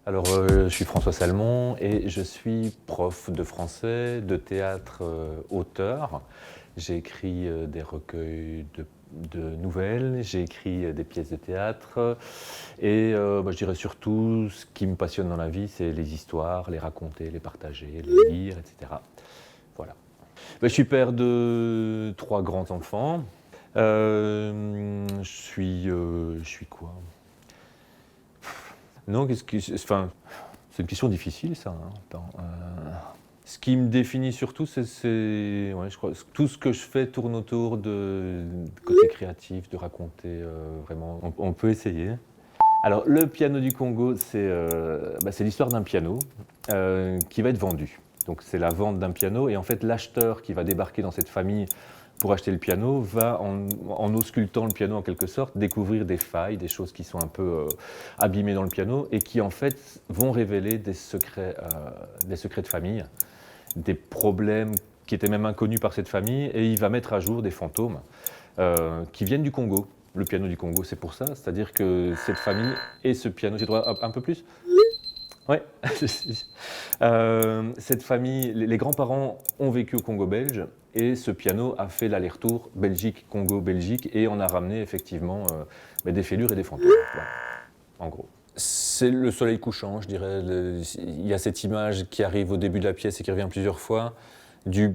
Alors, je suis François Salmon et je suis prof de français, de théâtre, auteur. J'ai écrit des recueils de nouvelles, j'ai écrit des pièces de théâtre et je dirais surtout ce qui me passionne dans la vie, c'est les histoires, les raconter, les partager, les lire, etc. Voilà. Je suis père de 3 grands enfants. Je suis quoi? Non, enfin, c'est une question difficile, ça, hein. Attends, ce qui me définit surtout, ouais, je crois, tout ce que je fais tourne autour du côté créatif, de raconter, vraiment. On peut essayer. Alors, le piano du Congo, c'est l'histoire d'un piano qui va être vendu. Donc, c'est la vente d'un piano, et en fait, l'acheteur qui va débarquer dans cette famille pour acheter le piano va, en auscultant le piano en quelque sorte, découvrir des failles, des choses qui sont un peu abîmées dans le piano et qui en fait vont révéler des secrets de famille, des problèmes qui étaient même inconnus par cette famille, et il va mettre à jour des fantômes qui viennent du Congo. Le piano du Congo, c'est pour ça, c'est-à-dire que cette famille et ce piano, j'ai droit un peu plus ? Ouais. Cette famille, les grands-parents ont vécu au Congo belge et ce piano a fait l'aller-retour Belgique-Congo-Belgique et on a ramené effectivement des fêlures et des fantômes, voilà, en gros. C'est le soleil couchant, je dirais. Il y a cette image qui arrive au début de la pièce et qui revient plusieurs fois, du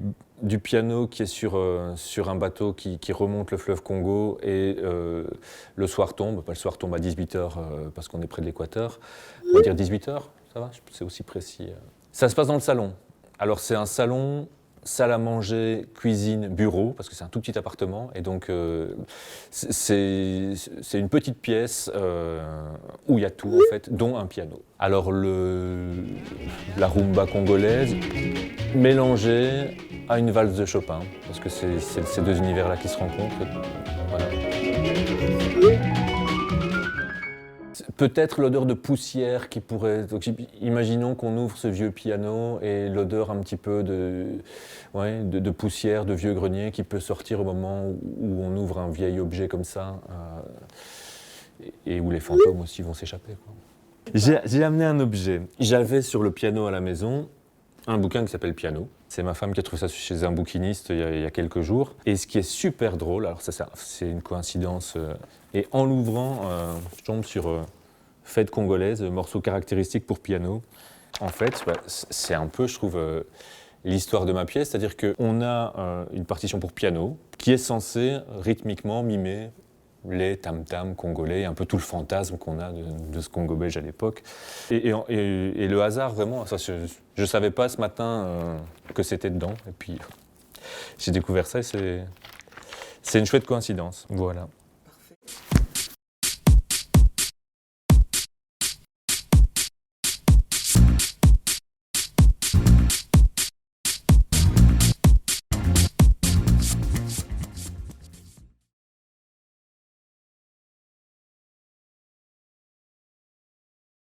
piano qui est sur un bateau qui remonte le fleuve Congo et le soir tombe. Le soir tombe à 18h parce qu'on est près de l'équateur. On va dire 18h, ça va? C'est aussi précis. Ça se passe dans le salon. Alors c'est un salon, salle à manger, cuisine, bureau, parce que c'est un tout petit appartement. Et donc c'est une petite pièce où il y a tout en fait, dont un piano. Alors la rumba congolaise mélangée à une valse de Chopin, parce que c'est ces deux univers-là qui se rencontrent. Voilà. Peut-être l'odeur de poussière qui pourrait... Donc, imaginons qu'on ouvre ce vieux piano et l'odeur un petit peu de poussière, de vieux grenier qui peut sortir au moment où on ouvre un vieil objet comme ça et où les fantômes aussi vont s'échapper, quoi. J'ai amené un objet. J'avais sur le piano à la maison un bouquin qui s'appelle Piano. C'est ma femme qui a trouvé ça chez un bouquiniste il y a quelques jours. Et ce qui est super drôle, alors ça c'est une coïncidence, et en l'ouvrant, je tombe sur Fête congolaise, morceau caractéristique pour piano. En fait, c'est un peu, je trouve, l'histoire de ma pièce, c'est-à-dire qu'on a une partition pour piano qui est censée rythmiquement mimer les tam-tams congolais, un peu tout le fantasme qu'on a de ce Congo belge à l'époque. Et le hasard, vraiment, ça, je ne savais pas ce matin que c'était dedans. Et puis, j'ai découvert ça et c'est une chouette coïncidence. Voilà.